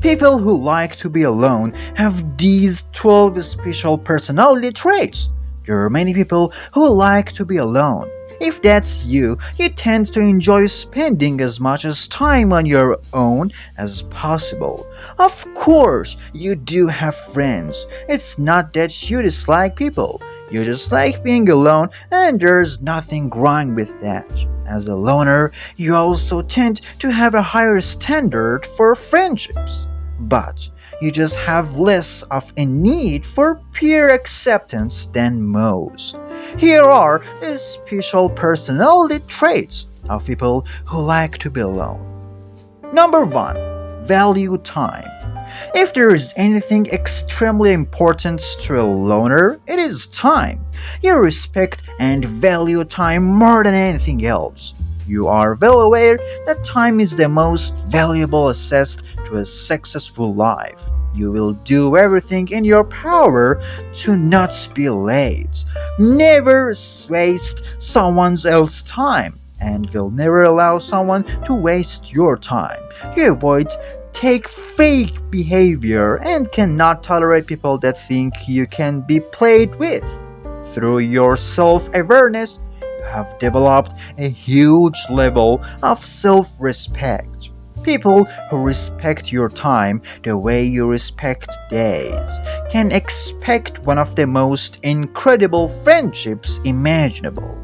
People who like to be alone have these 12 special personality traits. There are many people who like to be alone. If that's you, you tend to enjoy spending as much as time on your own as possible. Of course, you do have friends. It's not that you dislike people. You just like being alone, and there's nothing wrong with that. As a loner, you also tend to have a higher standard for friendships. But you just have less of a need for peer acceptance than most. Here are the special personality traits of people who like to be alone. Number 1. Value time. If there is anything extremely important to a loner, it is time. You respect and value time more than anything else. You are well aware that time is the most valuable asset to a successful life. You will do everything in your power to not be late. Never waste someone else's time, and will never allow someone to waste your time. You avoid fake behavior and cannot tolerate people that think you can be played with. Through your self-awareness, you have developed a huge level of self-respect. People who respect your time the way you respect theirs can expect one of the most incredible friendships imaginable.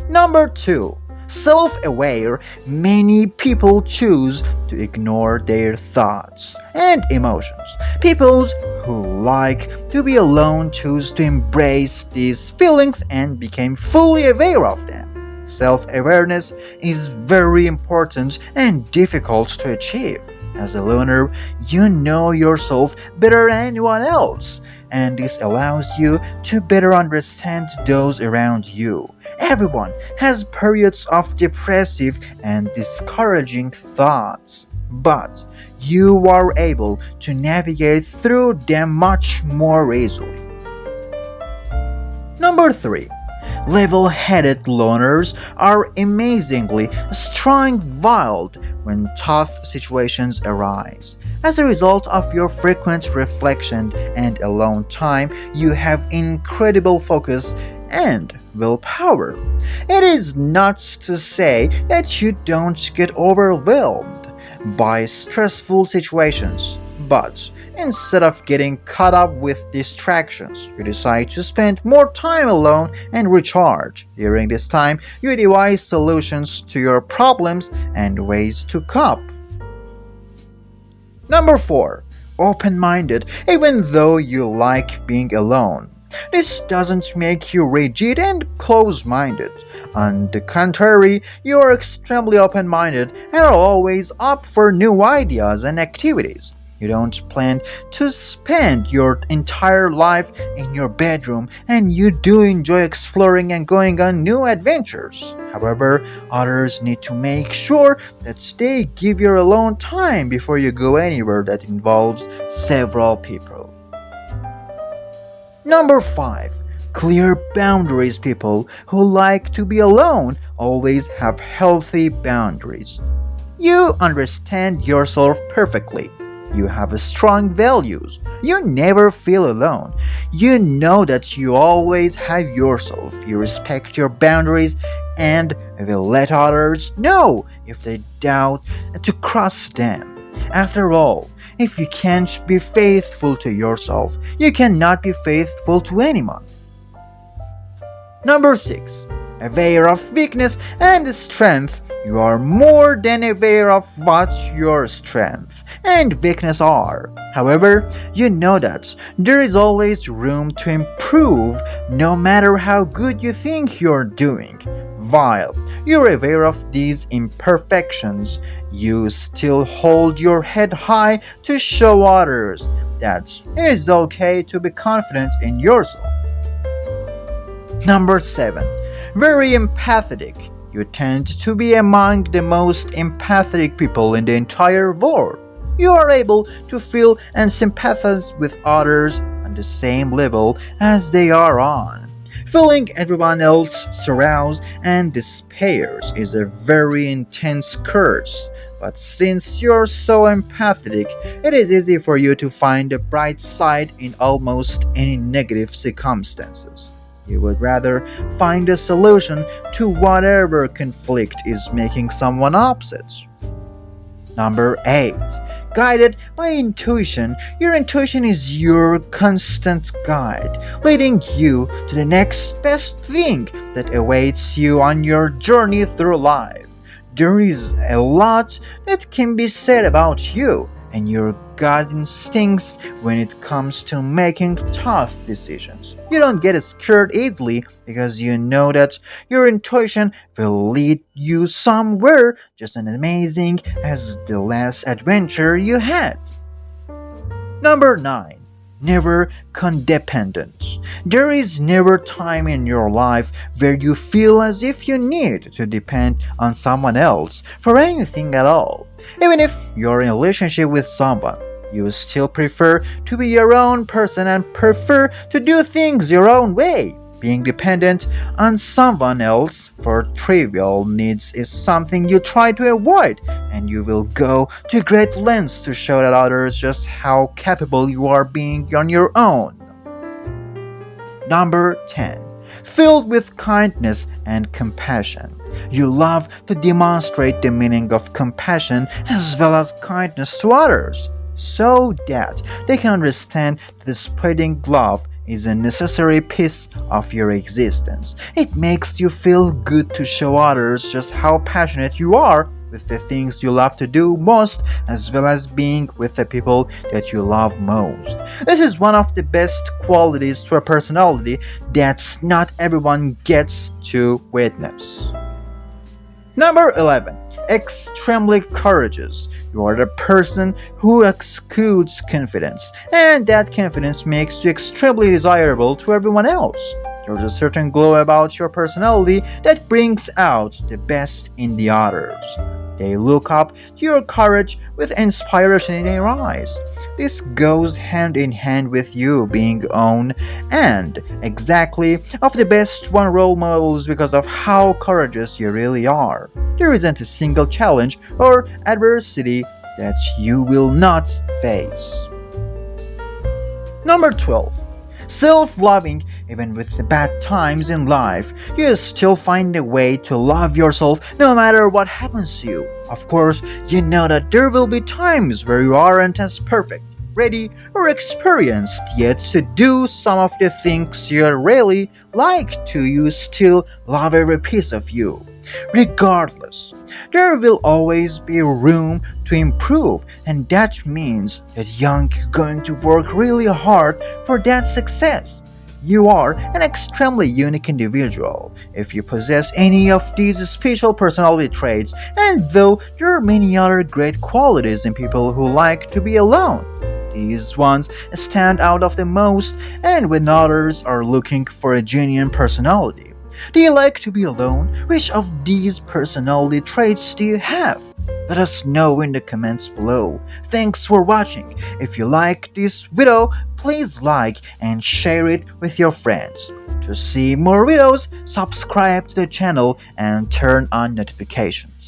Number 2. Self-aware, many people choose to ignore their thoughts and emotions. People who like to be alone choose to embrace these feelings and become fully aware of them. Self-awareness is very important and difficult to achieve. As a loner, you know yourself better than anyone else, and this allows you to better understand those around you. Everyone has periods of depressive and discouraging thoughts, but you are able to navigate through them much more easily. Number 3. Level-headed loners are amazingly strong-willed when tough situations arise. As a result of your frequent reflection and alone time, you have incredible focus and willpower. It is not to say that you don't get overwhelmed by stressful situations, but instead of getting caught up with distractions, you decide to spend more time alone and recharge. During this time, you devise solutions to your problems and ways to cope. Number 4. Open-minded, even though you like being alone. This doesn't make you rigid and close-minded. On the contrary, you are extremely open-minded and are always up for new ideas and activities. You don't plan to spend your entire life in your bedroom, and you do enjoy exploring and going on new adventures. However, others need to make sure that they give you alone time before you go anywhere that involves several people. Number 5. Clear boundaries. People who like to be alone always have healthy boundaries. You understand yourself perfectly. You have strong values. You never feel alone. You know that you always have yourself. You respect your boundaries and will let others know if they doubt to cross them. After all, if you can't be faithful to yourself, you cannot be faithful to anyone. Number 6. Aware of weakness and strength. You are more than aware of what your strength and weakness are. However, you know that there is always room to improve no matter how good you think you're doing. While you're aware of these imperfections, you still hold your head high to show others that it is okay to be confident in yourself. Number 7. Very empathetic. You tend to be among the most empathetic people in the entire world. You are able to feel and sympathize with others on the same level as they are on. Feeling everyone else surrounds and despairs is a very intense curse. But since you're so empathetic, it is easy for you to find a bright side in almost any negative circumstances. You would rather find a solution to whatever conflict is making someone upset. Number 8. Guided by intuition. Your intuition is your constant guide, leading you to the next best thing that awaits you on your journey through life. There is a lot that can be said about you and your gut instincts when it comes to making tough decisions. You don't get scared easily because you know that your intuition will lead you somewhere just as amazing as the last adventure you had. Number 9. Never codependent. There is never time in your life where you feel as if you need to depend on someone else for anything at all. Even if you're in a relationship with someone, you still prefer to be your own person and prefer to do things your own way. Being dependent on someone else for trivial needs is something you try to avoid, and you will go to great lengths to show that others just how capable you are being on your own. Number 10. Filled with kindness and compassion. You love to demonstrate the meaning of compassion as well as kindness to others, so that they can understand that the spreading love is a necessary piece of your existence. It makes you feel good to show others just how passionate you are with the things you love to do most, as well as being with the people that you love most. This is one of the best qualities to a personality that not everyone gets to witness. Number 11. Extremely courageous. You are the person who exudes confidence, and that confidence makes you extremely desirable to everyone else. There's a certain glow about your personality that brings out the best in the others. They look up to your courage with inspiration in their eyes. This goes hand in hand with you being owned and exactly of the best one role models because of how courageous you really are. There isn't a single challenge or adversity that you will not face. Number 12. Self-loving. Even with the bad times in life, you still find a way to love yourself no matter what happens to you. Of course, you know that there will be times where you aren't as perfect, ready, or experienced yet to do some of the things you really like to. You still love every piece of you. Regardless, there will always be room to improve, and that means that you're going to work really hard for that success. You are an extremely unique individual if you possess any of these special personality traits, and though there are many other great qualities in people who like to be alone, these ones stand out of the most, and when others are looking for a genuine personality. Do you like to be alone? Which of these personality traits do you have? Let us know in the comments below. Thanks for watching. If you like this video, please like and share it with your friends. To see more videos, subscribe to the channel and turn on notifications.